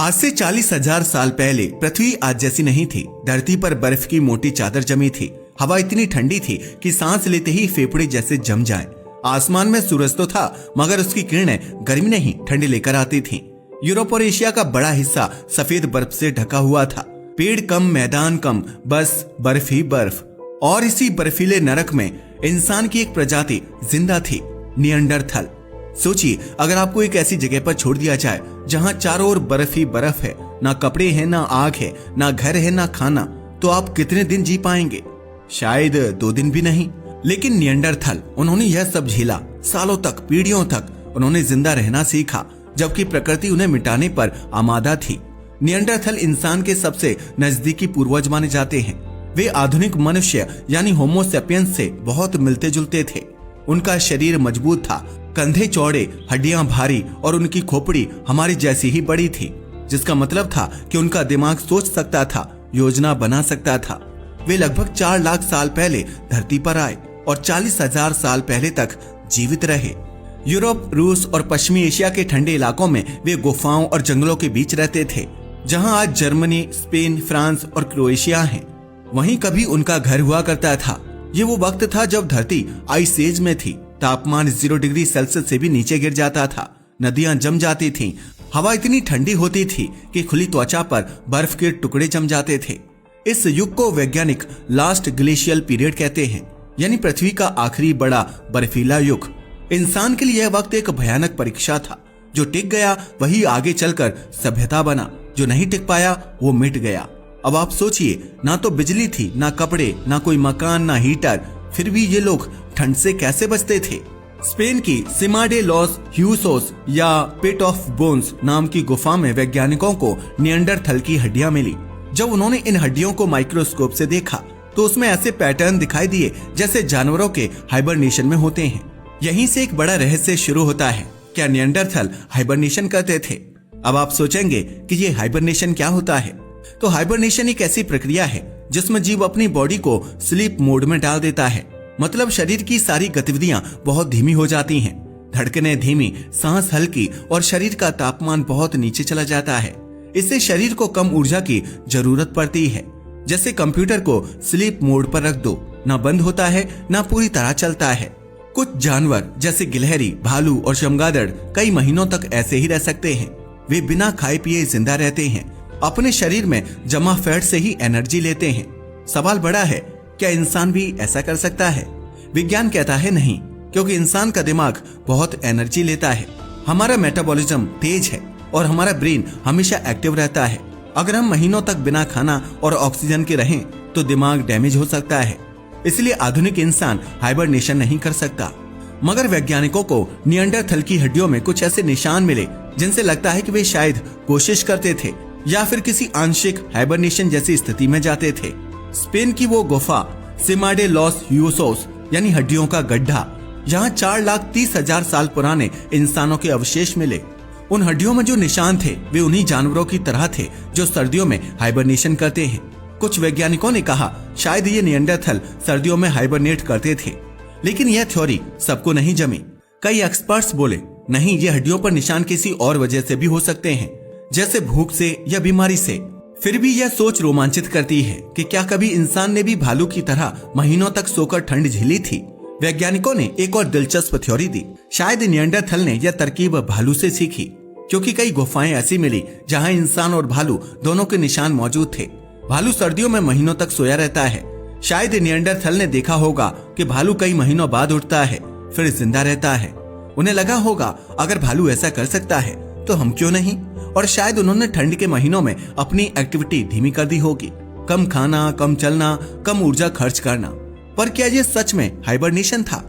आज से 40,000 साल पहले पृथ्वी आज जैसी नहीं थी। धरती पर बर्फ की मोटी चादर जमी थी। हवा इतनी ठंडी थी कि सांस लेते ही फेफड़े जैसे जम जाएं। आसमान में सूरज तो था, मगर उसकी किरणें गर्मी नहीं ठंडी लेकर आती थीं। यूरोप और एशिया का बड़ा हिस्सा सफेद बर्फ से ढका हुआ था। पेड़ कम, मैदान कम, बस बर्फ ही बर्फ। और इसी बर्फीले नरक में इंसान की एक प्रजाति जिंदा थी, निएंडरथल। सोचिए, अगर आपको एक ऐसी जगह पर छोड़ दिया जाए जहां चारों ओर बर्फ ही बर्फ है, ना कपड़े हैं, ना आग है, ना घर है, ना खाना, तो आप कितने दिन जी पाएंगे? शायद 2 दिन भी नहीं। लेकिन निएंडरथल, उन्होंने यह सब झेला। सालों तक, पीढ़ियों तक उन्होंने जिंदा रहना सीखा, जबकि प्रकृति उन्हें मिटाने पर आमादा थी। निएंडरथल इंसान के सबसे नजदीकी पूर्वज माने जाते हैं। वे आधुनिक मनुष्य यानी होमो सेपियंस से बहुत मिलते जुलते थे। उनका शरीर मजबूत था, कंधे चौड़े, हड्डियां भारी और उनकी खोपड़ी हमारी जैसी ही बड़ी थी, जिसका मतलब था कि उनका दिमाग सोच सकता था, योजना बना सकता था। वे लगभग 4 लाख साल पहले धरती पर आए और 40,000 साल पहले तक जीवित रहे। यूरोप, रूस और पश्चिमी एशिया के ठंडे इलाकों में वे गुफाओं और जंगलों के बीच रहते थे, जहां आज जर्मनी, स्पेन, फ्रांस और क्रोएशिया हैं। वहीं कभी उनका घर हुआ करता था। ये वो वक्त था जब धरती आइस एज में थी। तापमान 0 डिग्री सेल्सियस से भी नीचे गिर जाता था। नदियां जम जाती थीं। हवा इतनी ठंडी होती थी कि खुली त्वचा पर बर्फ के टुकड़े जम जाते थे। इस युग को वैज्ञानिक लास्ट ग्लेशियल पीरियड कहते हैं, यानी पृथ्वी का आखिरी बड़ा बर्फीला युग। इंसान के लिए यह वक्त एक भयानक परीक्षा था। जो टिक गया वही आगे चलकर सभ्यता बना, जो नहीं टिक पाया वो मिट गया। अब आप सोचिए, ना तो बिजली थी, ना कपड़े, ना कोई मकान, ना हीटर, फिर भी ये लोग ठंड से कैसे बचते थे? स्पेन की सिमा डे लॉस ह्यूसोस या पिट ऑफ बोन्स नाम की गुफा में वैज्ञानिकों को निएंडरथल की हड्डियां मिली। जब उन्होंने इन हड्डियों को माइक्रोस्कोप से देखा तो उसमें ऐसे पैटर्न दिखाई दिए जैसे जानवरों के हाइबरनेशन में होते हैं। यहीं से एक बड़ा रहस्य शुरू होता है। क्या निएंडरथल हाइबरनेशन करते थे? अब आप सोचेंगे कि ये हाइबरनेशन क्या होता है। तो हाइबरनेशन एक ऐसी प्रक्रिया है जिसमें जीव अपनी बॉडी को स्लीप मोड में डाल देता है। मतलब शरीर की सारी गतिविधियां बहुत धीमी हो जाती हैं। धड़कनें धीमी, सांस हल्की और शरीर का तापमान बहुत नीचे चला जाता है। इससे शरीर को कम ऊर्जा की जरूरत पड़ती है। जैसे कंप्यूटर को स्लीप मोड पर रख दो, ना बंद होता है, ना पूरी तरह चलता है। कुछ जानवर जैसे गिलहरी, भालू और चमगादड़ कई महीनों तक ऐसे ही रह सकते हैं। वे बिना खाए पिए जिंदा रहते हैं, अपने शरीर में जमा फैट से ही एनर्जी लेते हैं। सवाल बड़ा है, क्या इंसान भी ऐसा कर सकता है? विज्ञान कहता है नहीं, क्योंकि इंसान का दिमाग बहुत एनर्जी लेता है। हमारा मेटाबॉलिज्म तेज है और हमारा ब्रेन हमेशा एक्टिव रहता है। अगर हम महीनों तक बिना खाना और ऑक्सीजन के रहें तो दिमाग डैमेज हो सकता है। इसलिए आधुनिक इंसान हाइबरनेशन नहीं कर सकता। मगर वैज्ञानिकों को निएंडरथल की हड्डियों में कुछ ऐसे निशान मिले जिनसे लगता है कि वे शायद कोशिश करते थे या फिर किसी आंशिक हाइबरनेशन जैसी स्थिति में जाते थे। स्पेन की वो गुफा सिमा डे लॉस ह्यूसोस यानी हड्डियों का गड्ढा, यहाँ 4,30,000 साल पुराने इंसानों के अवशेष मिले। उन हड्डियों में जो निशान थे वे उन्हीं जानवरों की तरह थे जो सर्दियों में हाइबरनेशन करते हैं। कुछ वैज्ञानिकों ने कहा शायद ये निएंडरथल सर्दियों में हाइबरनेट करते थे, लेकिन यह थ्योरी सबको नहीं जमी। कई एक्सपर्ट्स बोले नहीं, ये हड्डियों पर निशान किसी और वजह से भी हो सकते हैं, जैसे भूख से या बीमारी से। फिर भी यह सोच रोमांचित करती है कि क्या कभी इंसान ने भी भालू की तरह महीनों तक सोकर ठंड झेली थी? वैज्ञानिकों ने एक और दिलचस्प थ्योरी दी। शायद निएंडरथल ने यह तरकीब भालू से सीखी, क्योंकि कई गुफाएं ऐसी मिली जहां इंसान और भालू दोनों के निशान मौजूद थे। भालू सर्दियों में महीनों तक सोया रहता है। शायद निएंडरथल ने देखा होगा कि भालू कई महीनों बाद उठता है, फिर जिंदा रहता है। उन्हें लगा होगा अगर भालू ऐसा कर सकता है तो हम क्यों नहीं, और शायद उन्होंने ठंड के महीनों में अपनी एक्टिविटी धीमी कर दी होगी। कम खाना, कम चलना, कम ऊर्जा खर्च करना। पर क्या ये सच में हाइबरनेशन था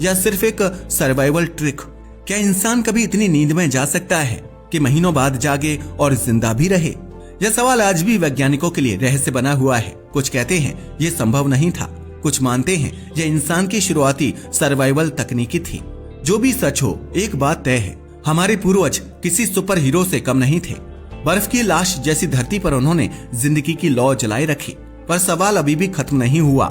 या सिर्फ एक सर्वाइवल ट्रिक? क्या इंसान कभी इतनी नींद में जा सकता है कि महीनों बाद जागे और जिंदा भी रहे? यह सवाल आज भी वैज्ञानिकों के लिए रहस्य बना हुआ है। कुछ कहते हैं यह संभव नहीं था, कुछ मानते हैं यह इंसान की शुरुआती सर्वाइवल तकनीकी थी। जो भी सच हो, एक बात तय है, हमारे पूर्वज किसी सुपर हीरो से कम नहीं थे। बर्फ की लाश जैसी धरती पर उन्होंने जिंदगी की लौ जलाए रखी। पर सवाल अभी भी खत्म नहीं हुआ।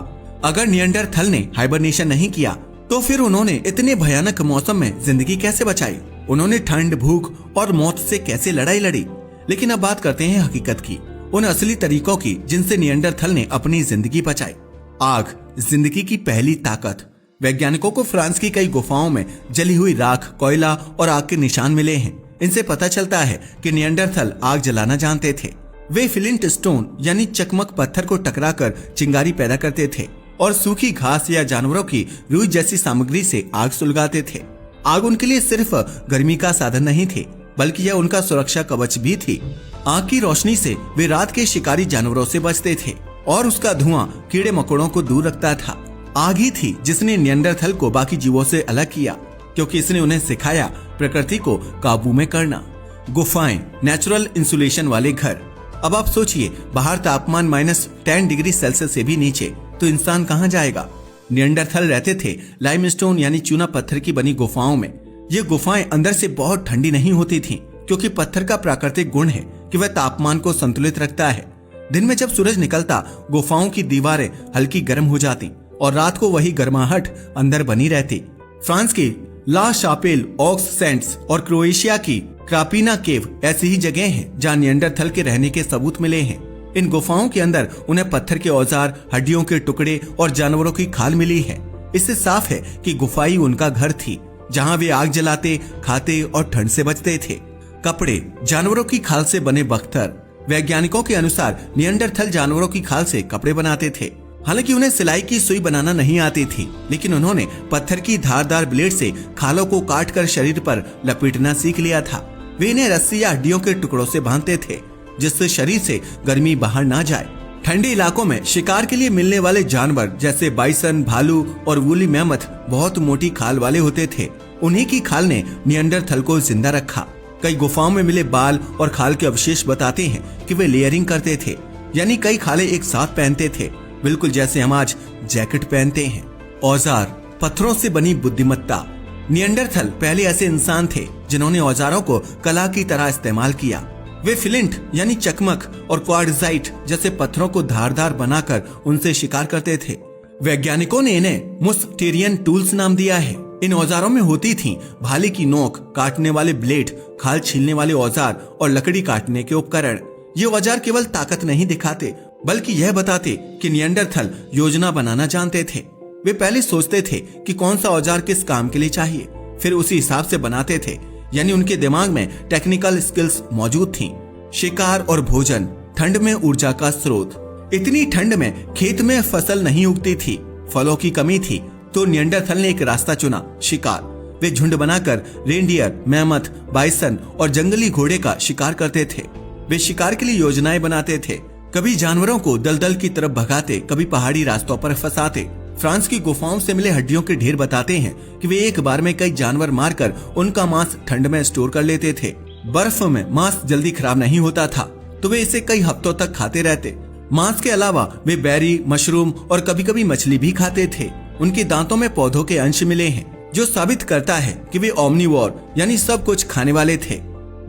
अगर निएंडरथल ने हाइबरनेशन नहीं किया तो फिर उन्होंने इतने भयानक मौसम में जिंदगी कैसे बचाई? उन्होंने ठंड, भूख और मौत से कैसे लड़ाई लड़ी? लेकिन अब बात करते हैं हकीकत की, उन असली तरीकों की जिनसे निएंडरथल ने अपनी जिंदगी बचाई। आग, जिंदगी की पहली ताकत। वैज्ञानिकों को फ्रांस की कई गुफाओं में जली हुई राख, कोयला और आग के निशान मिले हैं। इनसे पता चलता है कि निएंडरथल आग जलाना जानते थे। वे फ्लिंट स्टोन यानी चकमक पत्थर को टकराकर चिंगारी पैदा करते थे और सूखी घास या जानवरों की रुई जैसी सामग्री से आग सुलगाते थे। आग उनके लिए सिर्फ गर्मी का साधन नहीं थी, बल्कि यह उनका सुरक्षा कवच भी थी। आग की रोशनी से वे रात के शिकारी जानवरों से बचते थे और उसका धुआं कीड़े मकोड़ों को दूर रखता था। आग ही थी जिसने निएंडरथल को बाकी जीवों से अलग किया, क्योंकि इसने उन्हें सिखाया प्रकृति को काबू में करना। गुफाएं, नेचुरल इंसुलेशन वाले घर। अब आप सोचिए, बाहर तापमान -10 डिग्री सेल्सियस से भी नीचे, तो इंसान कहाँ जाएगा। निएंडरथल रहते थे लाइमस्टोन यानी चूना पत्थर की बनी गुफाओं में। ये गुफाएं अंदर से बहुत ठंडी नहीं होती थीं, क्योंकि पत्थर का प्राकृतिक गुण है कि वह तापमान को संतुलित रखता है। दिन में जब सूरज निकलता, गुफाओं की दीवारें हल्की गर्म हो जाती और रात को वही गर्माहट अंदर बनी रहती। फ्रांस की ला शापेल, ऑक्स सेंट्स और क्रोएशिया की क्रापिना केव ऐसी ही जगह हैं जहां निएंडरथल के रहने के सबूत मिले हैं। इन गुफाओं के अंदर उन्हें पत्थर के औजार, हड्डियों के टुकड़े और जानवरों की खाल मिली है। इससे साफ है कि गुफाई उनका घर थी, जहां वे आग जलाते, खाते और ठंड से बचते थे। कपड़े, जानवरों की खाल से बने बख्तर। वैज्ञानिकों के अनुसार निएंडरथल जानवरों की खाल से कपड़े बनाते थे। हालांकि उन्हें सिलाई की सुई बनाना नहीं आती थी, लेकिन उन्होंने पत्थर की धारदार ब्लेड से खालों को काटकर शरीर पर लपेटना सीख लिया था। वे इन्हें रस्सी या हड्डियों के टुकड़ों से बांधते थे, जिससे शरीर से गर्मी बाहर ना जाए। ठंडे इलाकों में शिकार के लिए मिलने वाले जानवर जैसे बाइसन, भालू और वूली मैमथ बहुत मोटी खाल वाले होते थे। उन्हीं की खाल ने निएंडरथल को जिंदा रखा। कई गुफाओं में मिले बाल और खाल के अवशेष बताते हैं कि वे लेयरिंग करते थे, यानी कई खाले एक साथ पहनते थे, बिल्कुल जैसे हम आज जैकेट पहनते हैं। औजार, पत्थरों से बनी बुद्धिमत्ता। निएंडरथल पहले ऐसे इंसान थे जिन्होंने औजारों को कला की तरह इस्तेमाल किया। वे फ्लिंट यानी चकमक और क्वार्टजाइट जैसे पत्थरों को धारदार बनाकर उनसे शिकार करते थे। वैज्ञानिकों ने इन्हें मुस्टेरियन टूल्स नाम दिया है। इन औजारों में होती थी भाले की नोक, काटने वाले ब्लेड, खाल छीलने वाले औजार और लकड़ी काटने के उपकरण। ये औजार केवल ताकत नहीं दिखाते, बल्कि यह बताते कि निएंडरथल योजना बनाना जानते थे। वे पहले सोचते थे कि कौन सा औजार किस काम के लिए चाहिए, फिर उसी हिसाब से बनाते थे, यानी उनके दिमाग में टेक्निकल स्किल्स मौजूद थी। शिकार और भोजन, ठंड में ऊर्जा का स्रोत। इतनी ठंड में खेत में फसल नहीं उगती थी, फलों की कमी थी, तो निएंडरथल ने एक रास्ता चुना, शिकार। वे झुंड बनाकर रेनडियर, मैमथ, बाइसन और जंगली घोड़े का शिकार करते थे। वे शिकार के लिए योजनाएं बनाते थे, कभी जानवरों को दलदल की तरफ भगाते, कभी पहाड़ी रास्तों पर फंसाते। फ्रांस की गुफाओं से मिले हड्डियों के ढेर बताते हैं कि वे एक बार में कई जानवर मारकर उनका मांस ठंड में स्टोर कर लेते थे। बर्फ में मांस जल्दी खराब नहीं होता था, तो वे इसे कई हफ्तों तक खाते रहते। मांस के अलावा वे बेरी, मशरूम और कभी कभी मछली भी खाते थे। उनके दांतों में पौधों के अंश मिले हैं, जो साबित करता है कि वे ओमनिवोर यानी सब कुछ खाने वाले थे।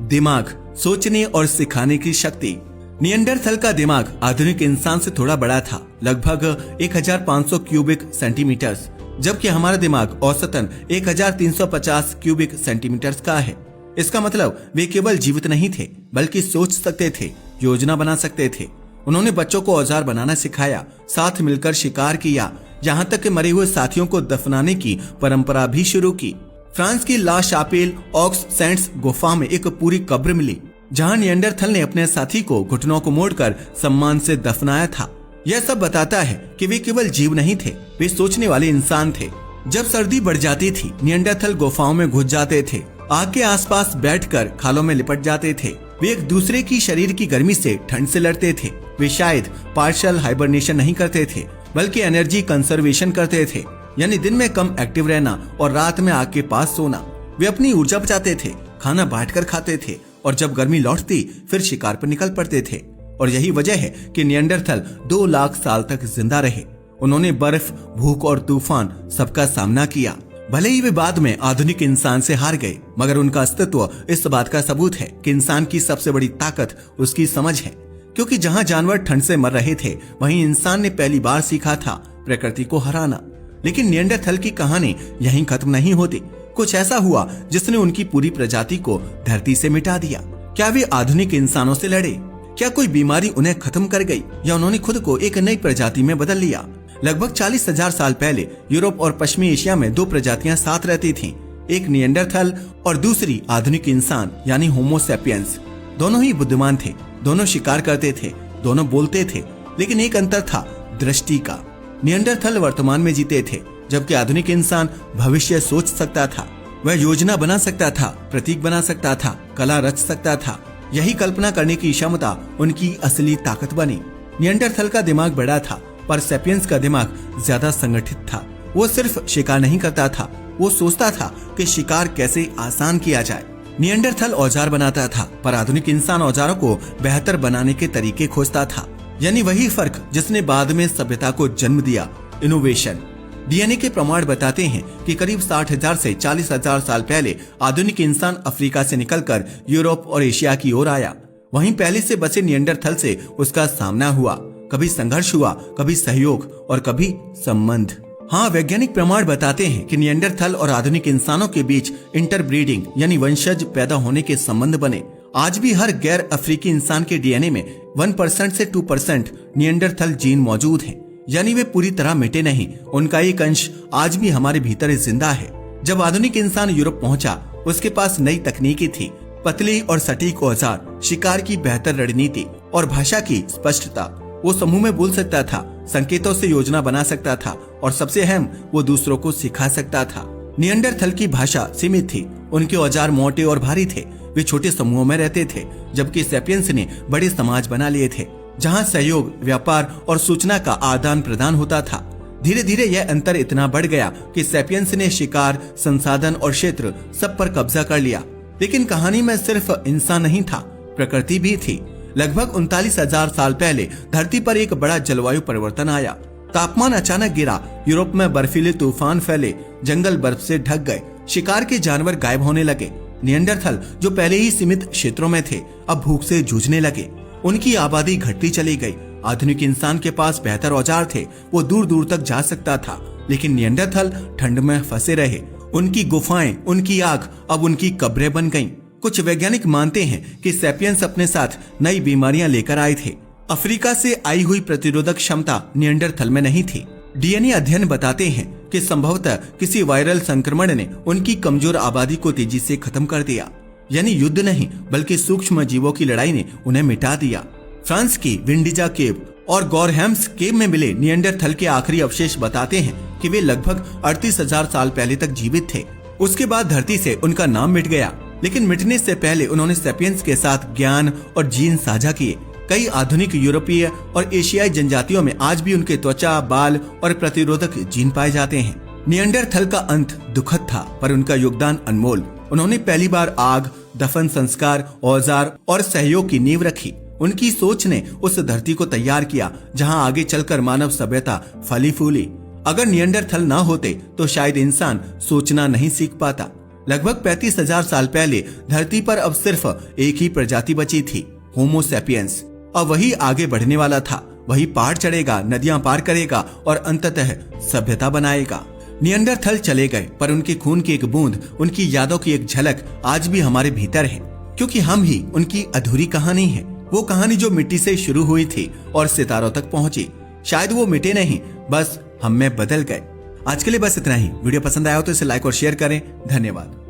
दिमाग, सोचने और सिखाने की शक्ति। निएंडरथल का दिमाग आधुनिक इंसान से थोड़ा बड़ा था, लगभग 1500 क्यूबिक सेंटीमीटर्स, जबकि हमारा दिमाग औसतन 1350 क्यूबिक सेंटीमीटर्स का है। इसका मतलब वे केवल जीवित नहीं थे, बल्कि सोच सकते थे, योजना बना सकते थे। उन्होंने बच्चों को औजार बनाना सिखाया, साथ मिलकर शिकार किया, यहाँ तक कि मरे हुए साथियों को दफनाने की परंपरा भी शुरू की। फ्रांस की ला शापेल, ऑक्स सेंट्स गुफा में एक पूरी कब्र मिली, जहां निएंडरथल ने अपने साथी को घुटनों को मोड़कर सम्मान से दफनाया था। यह सब बताता है कि वे केवल जीव नहीं थे, वे सोचने वाले इंसान थे। जब सर्दी बढ़ जाती थी, निएंडरथल गुफाओं में घुस जाते थे, आग के आसपास बैठकर खालों में लिपट जाते थे। वे एक दूसरे की शरीर की गर्मी से ठंड से लड़ते थे। वे शायद पार्शियल हाइबरनेशन नहीं करते थे, बल्कि एनर्जी कंजर्वेशन करते थे, यानी दिन में कम एक्टिव रहना और रात में आग के पास सोना। वे अपनी ऊर्जा बचाते थे, खाना बांटकर खाते थे और जब गर्मी लौटती फिर शिकार पर निकल पड़ते थे। और यही वजह है कि निएंडरथल 2 लाख साल तक जिंदा रहे। उन्होंने बर्फ, भूख और तूफान सबका सामना किया। भले ही वे बाद में आधुनिक इंसान से हार गए, मगर उनका अस्तित्व इस बात का सबूत है कि इंसान की सबसे बड़ी ताकत उसकी समझ है। क्योंकि जहां जानवर ठंड से मर रहे थे, वहीं इंसान ने पहली बार सीखा था प्रकृति को हराना। लेकिन निएंडरथल की कहानी यहीं खत्म नहीं होती। कुछ ऐसा हुआ जिसने उनकी पूरी प्रजाति को धरती से मिटा दिया। क्या वे आधुनिक इंसानों से लड़े? क्या कोई बीमारी उन्हें खत्म कर गई या उन्होंने खुद को एक नई प्रजाति में बदल लिया? लगभग 40,000 साल पहले यूरोप और पश्चिमी एशिया में दो प्रजातियां साथ रहती थीं, एक निएंडरथल और दूसरी आधुनिक इंसान यानी होमो सैपियंस। दोनों ही बुद्धिमान थे, दोनों शिकार करते थे, दोनों बोलते थे, लेकिन एक अंतर था दृष्टि का। निएंडरथल वर्तमान में जीते थे, जबकि आधुनिक इंसान भविष्य सोच सकता था। वह योजना बना सकता था, प्रतीक बना सकता था, कला रच सकता था। यही कल्पना करने की क्षमता उनकी असली ताकत बनी। निएंडरथल का दिमाग बड़ा था, पर सैपियंस का दिमाग ज्यादा संगठित था। वो सिर्फ शिकार नहीं करता था, वो सोचता था कि शिकार कैसे आसान किया जाए। निएंडरथल औजार बनाता था, पर आधुनिक इंसान औजारों को बेहतर बनाने के तरीके खोजता था। यानी वही फर्क जिसने बाद में सभ्यता को जन्म दिया, इनोवेशन। डीएनए के प्रमाण बताते हैं कि करीब 60,000 से 40,000 साल पहले आधुनिक इंसान अफ्रीका से निकलकर यूरोप और एशिया की ओर आया। वहीं पहले से बसे निएंडरथल से उसका सामना हुआ। कभी संघर्ष हुआ, कभी सहयोग और कभी संबंध। हाँ, वैज्ञानिक प्रमाण बताते हैं कि निएंडरथल और आधुनिक इंसानों के बीच इंटरब्रीडिंग यानी वंशज पैदा होने के संबंध बने। आज भी हर गैर अफ्रीकी इंसान के डीएनए में 1% से 2% निएंडरथल जीन मौजूद हैं। यानी वे पूरी तरह मिटे नहीं, उनका एक अंश आज भी हमारे भीतर जिंदा है। जब आधुनिक इंसान यूरोप पहुंचा, उसके पास नई तकनीकी थी, पतली और सटीक औजार, शिकार की बेहतर रणनीति और भाषा की स्पष्टता। वो समूह में बोल सकता था, संकेतों से योजना बना सकता था और सबसे अहम, वो दूसरों को सिखा सकता था। निएंडरथल की भाषा सीमित थी, उनके औजार मोटे और भारी थे, वे छोटे समूहों में रहते थे, जबकि सैपियंस ने बड़े समाज बना लिए थे, जहां सहयोग, व्यापार और सूचना का आदान प्रदान होता था। धीरे धीरे यह अंतर इतना बढ़ गया कि सैपियंस ने शिकार, संसाधन और क्षेत्र सब पर कब्जा कर लिया। लेकिन कहानी में सिर्फ इंसान नहीं था, प्रकृति भी थी। लगभग 39,000 साल पहले धरती पर एक बड़ा जलवायु परिवर्तन आया। तापमान अचानक गिरा, यूरोप में बर्फीले तूफान फैले, जंगल बर्फ से ढक गए, शिकार के जानवर गायब होने लगे। निएंडरथल जो पहले ही सीमित क्षेत्रों में थे, अब भूख से जूझने लगे। उनकी आबादी घटती चली गई। आधुनिक इंसान के पास बेहतर औजार थे, वो दूर दूर तक जा सकता था, लेकिन निएंडरथल ठंड में फंसे रहे। उनकी गुफाएं, उनकी आग अब उनकी कब्रें बन गईं। कुछ वैज्ञानिक मानते हैं कि सैपियंस अपने साथ नई बीमारियां लेकर आए थे। अफ्रीका से आई हुई प्रतिरोधक क्षमता निएंडरथल में नहीं थी। डीएनए अध्ययन बताते हैं कि संभवतः किसी वायरल संक्रमण ने उनकी कमजोर आबादी को तेजी से खत्म कर दिया। यानी युद्ध नहीं, बल्कि सूक्ष्म जीवों की लड़ाई ने उन्हें मिटा दिया। फ्रांस की विंडीजा केव और गौरहेम्स केव में मिले निएंडरथल के आखिरी अवशेष बताते हैं कि वे लगभग 38,000 साल पहले तक जीवित थे। उसके बाद धरती से उनका नाम मिट गया, लेकिन मिटने से पहले उन्होंने सैपियंस के साथ ज्ञान और जीन साझा किए। कई आधुनिक यूरोपीय और एशियाई जनजातियों में आज भी उनके त्वचा, बाल और प्रतिरोधक जीन पाए जाते हैं। निएंडरथल का अंत दुखद था, पर उनका योगदान अनमोल। उन्होंने पहली बार आग, दफन संस्कार, औजार और सहयोग की नींव रखी। उनकी सोच ने उस धरती को तैयार किया जहां आगे चलकर मानव सभ्यता फली फूली। अगर निएंडरथल ना होते तो शायद इंसान सोचना नहीं सीख पाता। लगभग 35,000 साल पहले धरती पर अब सिर्फ एक ही प्रजाति बची थी, होमो सैपियंस। अब वही आगे बढ़ने वाला था, वही पहाड़ चढ़ेगा, नदियां पार करेगा और अंततः सभ्यता बनाएगा। निएंडरथल चले गए, पर उनके खून की एक बूंद, उनकी यादों की एक झलक आज भी हमारे भीतर है, क्योंकि हम ही उनकी अधूरी कहानी है। वो कहानी जो मिट्टी से शुरू हुई थी और सितारों तक पहुंची। शायद वो मिटे नहीं, बस हम में बदल गए। आज के लिए बस इतना ही। वीडियो पसंद आया हो तो इसे लाइक और शेयर करें। धन्यवाद।